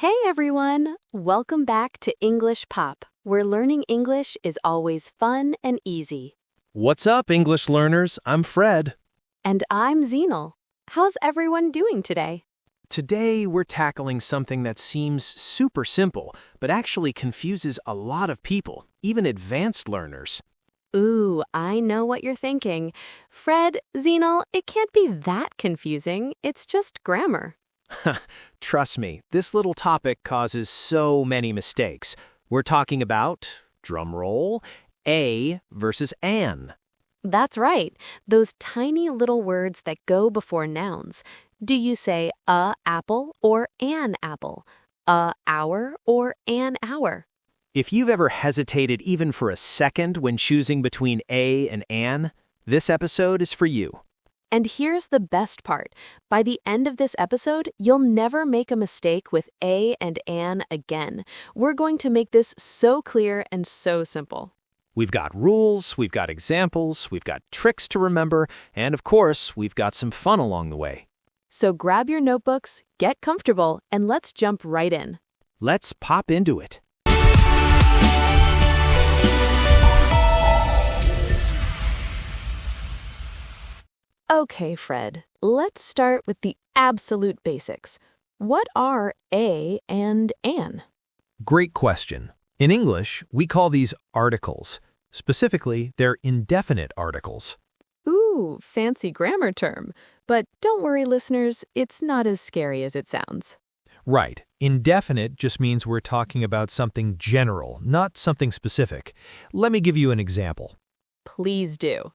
Hey everyone! Welcome back to EnglishPop, where learning English is always fun and easy. What's up, English learners? I'm Fred. And I'm Zenal. How's everyone doing today? Today, we're tackling something that seems super simple, but actually confuses a lot of people, even advanced learners. Ooh, I know what you're thinking. Fred, Zenal, it can't be that confusing. It's just grammar. Trust me, this little topic causes so many mistakes. We're talking about, drumroll, a versus an. That's right. Those tiny little words that go before nouns. Do you say a apple or an apple? A hour or an hour? If you've ever hesitated even for a second when choosing between a and an, this episode is for you. And here's the best part. By the end of this episode, you'll never make a mistake with a and an again. We're going to make this so clear and so simple. We've got rules, we've got examples, we've got tricks to remember, and of course, we've got some fun along the way. So grab your notebooks, get comfortable, and let's jump right in. Let's pop into it. Okay, Fred, let's start with the absolute basics. What are a and an? Great question. In English, we call these articles. Specifically, they're indefinite articles. Ooh, fancy grammar term. But don't worry, listeners, it's not as scary as it sounds. Right. Indefinite just means we're talking about something general, not something specific. Let me give you an example. Please do.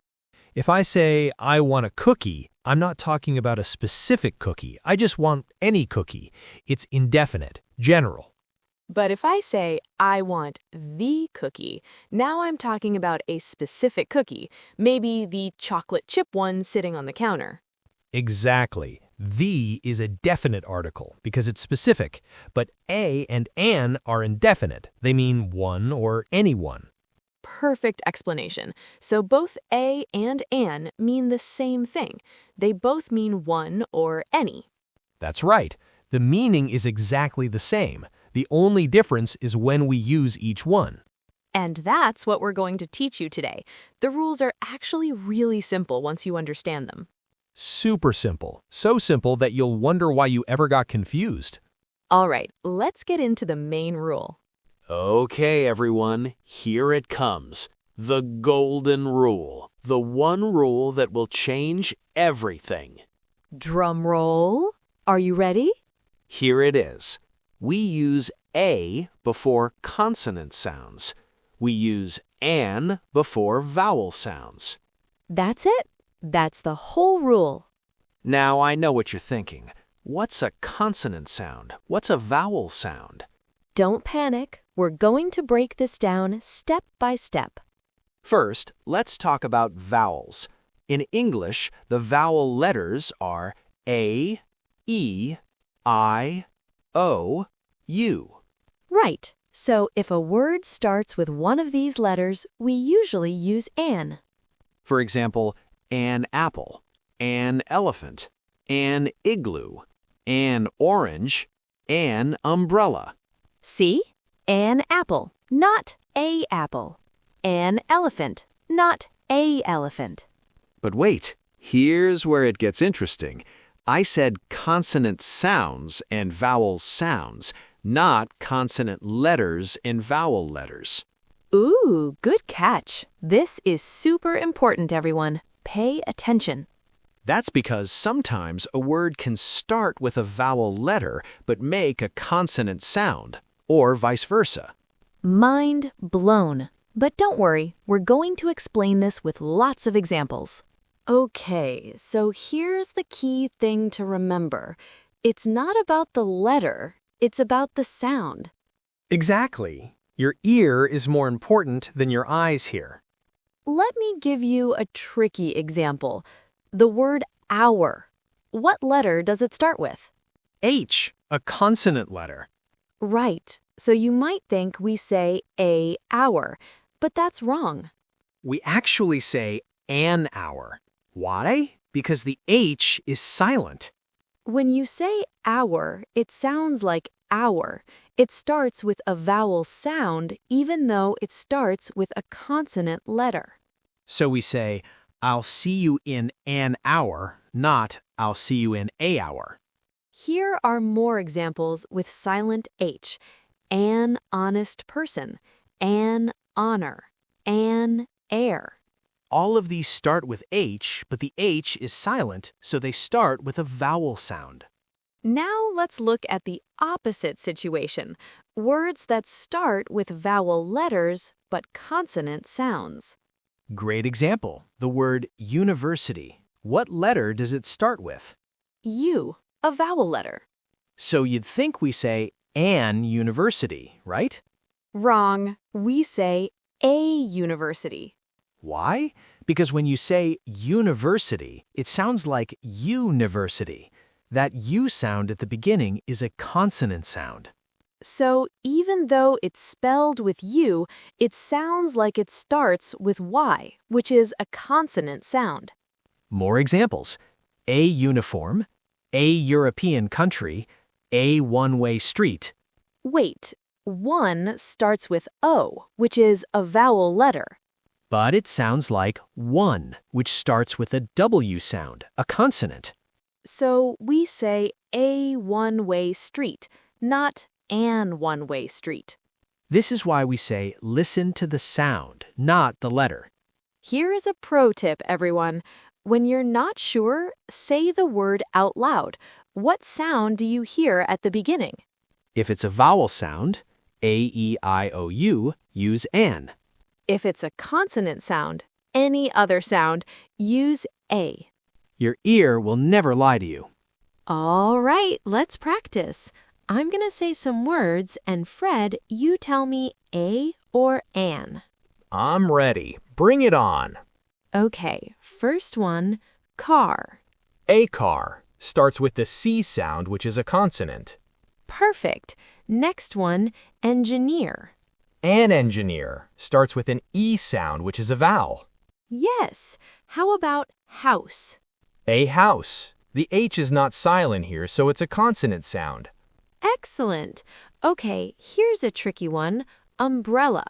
If I say, I want a cookie, I'm not talking about a specific cookie. I just want any cookie. It's indefinite, general. But if I say, I want the cookie, now I'm talking about a specific cookie, maybe the chocolate chip one sitting on the counter. Exactly. The is a definite article because it's specific, but a and an are indefinite. They mean one or any one. Perfect explanation. So both a and an mean the same thing. They both mean one or any. That's right. The meaning is exactly the same. The only difference is when we use each one. And that's what we're going to teach you today. The rules are actually really simple once you understand them. Super simple. So simple that you'll wonder why you ever got confused. All right, let's get into the main rule. Okay, everyone, here it comes. The golden rule. The one rule that will change everything. Drum roll. Are you ready? Here it is. We use a before consonant sounds. We use an before vowel sounds. That's it. That's the whole rule. Now I know what you're thinking. What's a consonant sound? What's a vowel sound? Don't panic. We're going to break this down step by step. First, let's talk about vowels. In English, the vowel letters are A, E, I, O, U. Right. So if a word starts with one of these letters, we usually use an. For example, an apple, an elephant, an igloo, an orange, an umbrella. See? An apple, not a apple. An elephant, not a elephant. But wait, here's where it gets interesting. I said consonant sounds and vowel sounds, not consonant letters and vowel letters. Ooh, good catch. This is super important, everyone. Pay attention. That's because sometimes a word can start with a vowel letter but make a consonant sound, or vice versa. Mind blown. But don't worry, we're going to explain this with lots of examples. Okay, so here's the key thing to remember. It's not about the letter, it's about the sound. Exactly. Your ear is more important than your eyes here. Let me give you a tricky example. The word hour. What letter does it start with? H, a consonant letter. Right. So you might think we say a hour, but that's wrong. We actually say an hour. Why? Because the H is silent. When you say hour, it sounds like hour. It starts with a vowel sound even though it starts with a consonant letter. So we say, I'll see you in an hour, not I'll see you in a hour. Here are more examples with silent H. An honest person, an honor, an heir. All of these start with H, but the H is silent, so they start with a vowel sound. Now let's look at the opposite situation, words that start with vowel letters but consonant sounds. Great example, the word university. What letter does it start with? U, a vowel letter. So you'd think we say an university, right? Wrong. We say a university. Why? Because when you say university, it sounds like university. That U sound at the beginning is a consonant sound. So even though it's spelled with U, it sounds like it starts with Y, which is a consonant sound. More examples. A uniform, a European country, a one-way street. Wait, one starts with O, which is a vowel letter. But it sounds like one, which starts with a W sound, a consonant. So we say a one-way street, not an one-way street. This is why we say listen to the sound, not the letter. Here is a pro tip, everyone. When you're not sure, say the word out loud. What sound do you hear at the beginning? If it's a vowel sound, A-E-I-O-U, use an. If it's a consonant sound, any other sound, use A. Your ear will never lie to you. All right, let's practice. I'm going to say some words, and Fred, you tell me a or an. I'm ready. Bring it on. Okay, first one, car. A car starts with the C sound, which is a consonant. Perfect. Next one, engineer. An engineer starts with an E sound, which is a vowel. Yes. How about house? A house. The H is not silent here, so it's a consonant sound. Excellent. Okay, here's a tricky one, umbrella.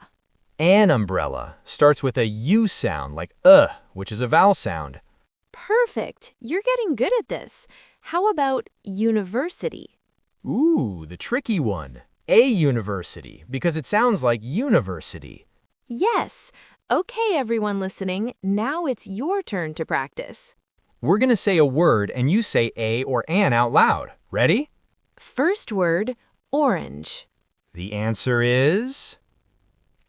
An umbrella starts with a U sound, like which is a vowel sound. Perfect. You're getting good at this. How about university? Ooh, the tricky one. A university, because it sounds like university. Yes. Okay, everyone listening, now it's your turn to practice. We're going to say a word and you say a or an out loud. Ready? First word, orange. The answer is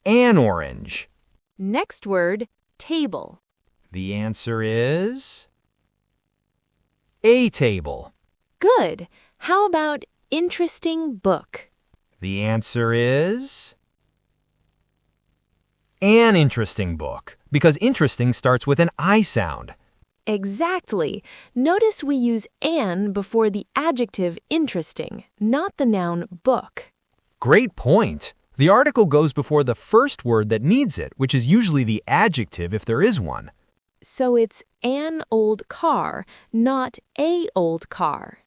an orange. Next word, table. The answer is a table. Good. How about interesting book? The answer is an interesting book, because interesting starts with an I sound. Exactly. Notice we use an before the adjective interesting, not the noun book. Great point. The article goes before the first word that needs it, which is usually the adjective if there is one. So it's an old car, not a old car.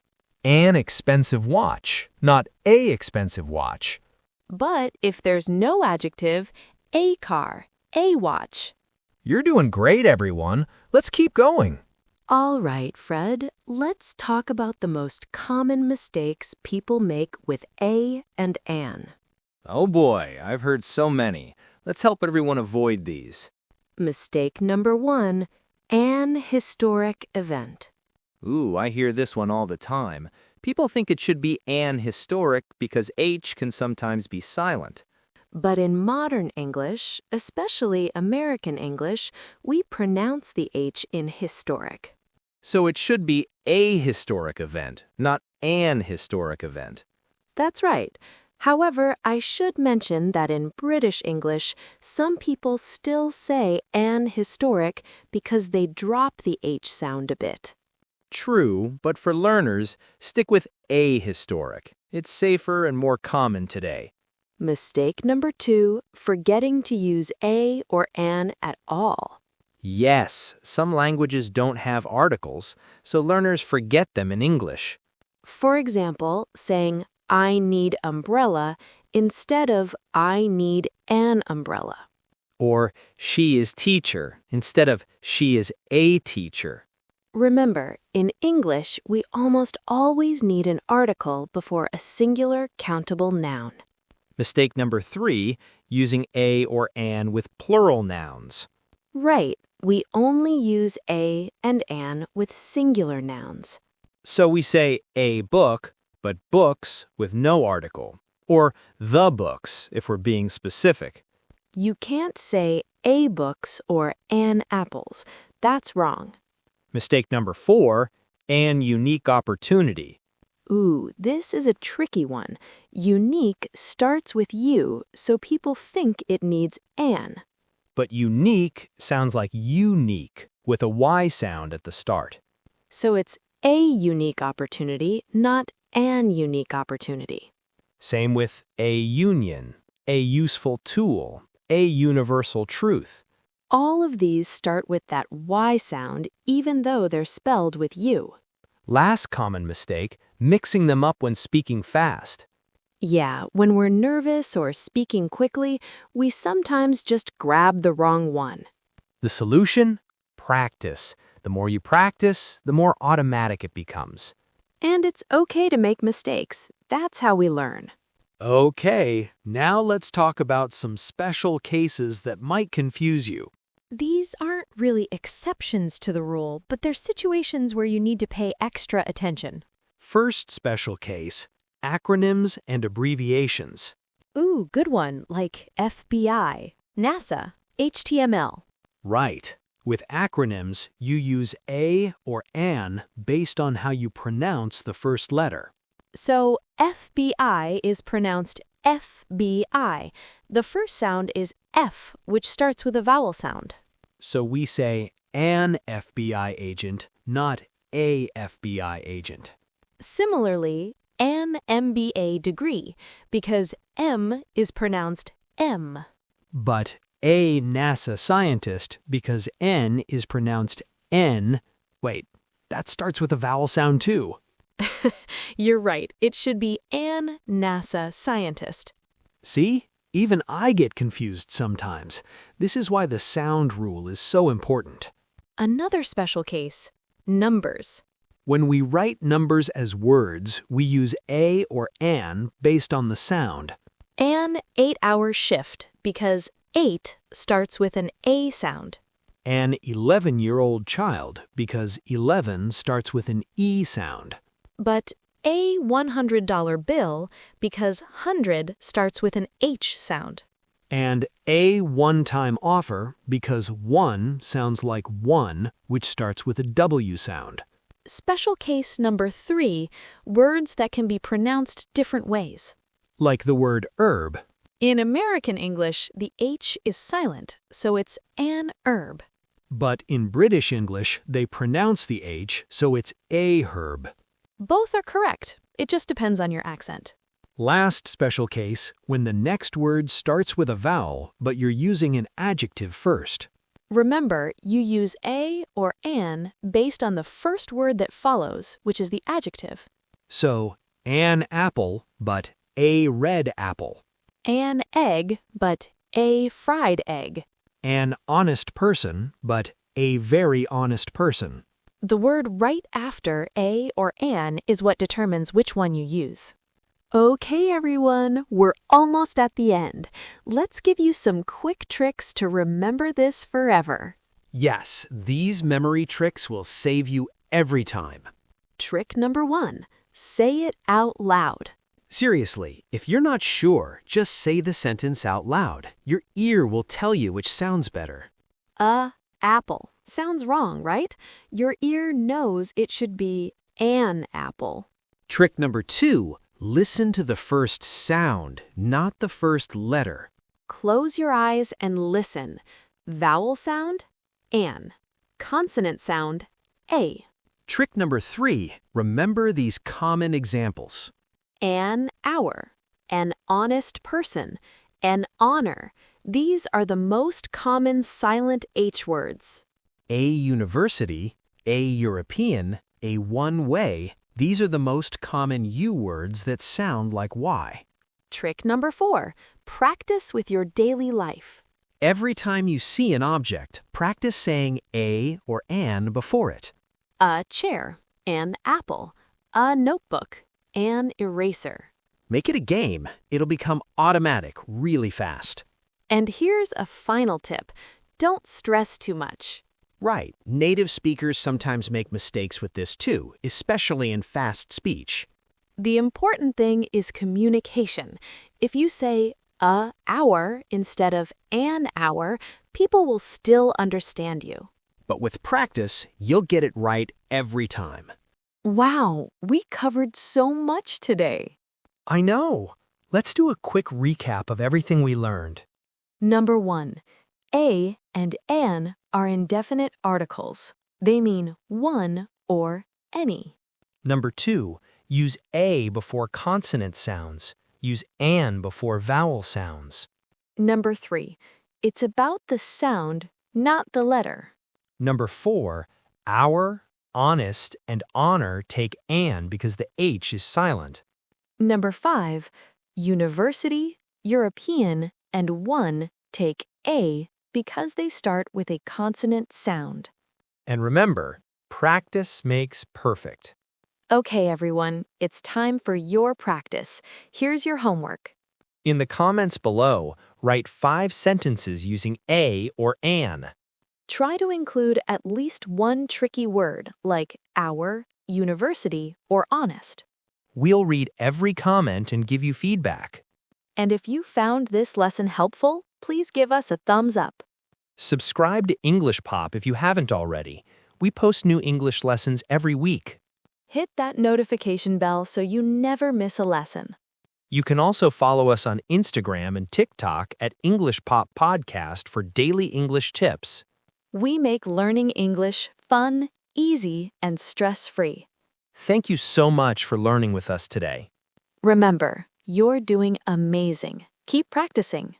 An expensive watch, not a expensive watch. But if there's no adjective, a car, a watch. You're doing great, everyone. Let's keep going. All right, Fred, let's talk about the most common mistakes people make with a and an. Oh boy, I've heard so many. Let's help everyone avoid these. Mistake number 1, an historic event. Ooh, I hear this one all the time. People think it should be an historic because H can sometimes be silent. But in modern English, especially American English, we pronounce the H in historic. So it should be a historic event, not an historic event. That's right. However, I should mention that in British English, some people still say an historic because they drop the H sound a bit. True, but for learners, stick with a historic. It's safer and more common today. Mistake number 2, forgetting to use a or an at all. Yes, some languages don't have articles, so learners forget them in English. For example, saying, I need umbrella instead of I need an umbrella. Or she is teacher instead of she is a teacher. Remember, in English, we almost always need an article before a singular countable noun. Mistake number 3, using a or an with plural nouns. Right, we only use a and an with singular nouns. So we say a book, but books with no article. Or the books, if we're being specific. You can't say a books or an apples. That's wrong. Mistake number 4, an unique opportunity. Ooh, this is a tricky one. Unique starts with you, so people think it needs an. But unique sounds like unique, with a Y sound at the start. So it's a unique opportunity, not an unique opportunity. Same with a union, a useful tool, a universal truth. All of these start with that Y sound, even though they're spelled with U. Last common mistake, mixing them up when speaking fast. Yeah, when we're nervous or speaking quickly, we sometimes just grab the wrong one. The solution? Practice. The more you practice, the more automatic it becomes. And it's okay to make mistakes. That's how we learn. Okay, now let's talk about some special cases that might confuse you. These aren't really exceptions to the rule, but they're situations where you need to pay extra attention. First special case, acronyms and abbreviations. Ooh, good one, like FBI, NASA, HTML. Right. With acronyms, you use a or an based on how you pronounce the first letter. So FBI is pronounced FBI. The first sound is F, which starts with a vowel sound. So we say an FBI agent, not a FBI agent. Similarly, an MBA degree, because M is pronounced M. But a NASA scientist because N is pronounced N. Wait, that starts with a vowel sound too. You're right, it should be an NASA scientist. See? Even I get confused sometimes. This is why the sound rule is so important. Another special case, numbers. When we write numbers as words, we use a or an based on the sound. An 8-hour shift, because 8 starts with an A sound. An 11-year-old child because 11 starts with an E sound. But a $100 bill because 100 starts with an H sound. And a one-time offer because one sounds like one, which starts with a W sound. Special case number 3, words that can be pronounced different ways. Like the word herb. In American English, the H is silent, so it's an herb. But in British English, they pronounce the H, so it's a herb. Both are correct. It just depends on your accent. Last special case, when the next word starts with a vowel, but you're using an adjective first. Remember, you use a or an based on the first word that follows, which is the adjective. So, an apple, but a red apple. An egg, but a fried egg. An honest person, but a very honest person. The word right after a or an is what determines which one you use. Okay, everyone, we're almost at the end. Let's give you some quick tricks to remember this forever. Yes, these memory tricks will save you every time. Trick number 1, say it out loud. Seriously, if you're not sure, just say the sentence out loud. Your ear will tell you which sounds better. Apple. Sounds wrong, right? Your ear knows it should be an apple. Trick number 2, listen to the first sound, not the first letter. Close your eyes and listen. Vowel sound, an. Consonant sound, a. Trick number 3, remember these common examples. An hour, an honest person, an honor. These are the most common silent H words. A university, a European, a one-way, These are the most common U words that sound like Y. Trick number 4. Practice with your daily life. Every time you see an object, practice saying a or an before it. A chair, an apple, a notebook, an eraser. Make it a game. It'll become automatic really fast. And here's a final tip. Don't stress too much. Right, native speakers sometimes make mistakes with this too, especially in fast speech. The important thing is communication. If you say a hour instead of an hour, people will still understand you. But with practice, you'll get it right every time. Wow, we covered so much today. I know. Let's do a quick recap of everything we learned. Number 1. A and an are indefinite articles. They mean one or any. Number 2, use a before consonant sounds. Use an before vowel sounds. Number 3. It's about the sound, not the letter. Number 4, our, honest, and honor take an because the H is silent. Number 5. University, European, and one take a because they start with a consonant sound. And remember, practice makes perfect. Okay, everyone, it's time for your practice. Here's your homework. In the comments below, write 5 sentences using a or an. Try to include at least one tricky word like our, university, or honest. We'll read every comment and give you feedback. And if you found this lesson helpful, please give us a thumbs up. Subscribe to EnglishPop if you haven't already. We post new English lessons every week. Hit that notification bell so you never miss a lesson. You can also follow us on Instagram and TikTok at EnglishPop Podcast for daily English tips. We make learning English fun, easy, and stress-free. Thank you so much for learning with us today. Remember, you're doing amazing. Keep practicing.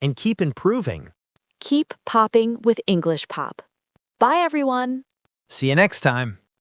And keep improving. Keep popping with EnglishPop. Bye, everyone. See you next time.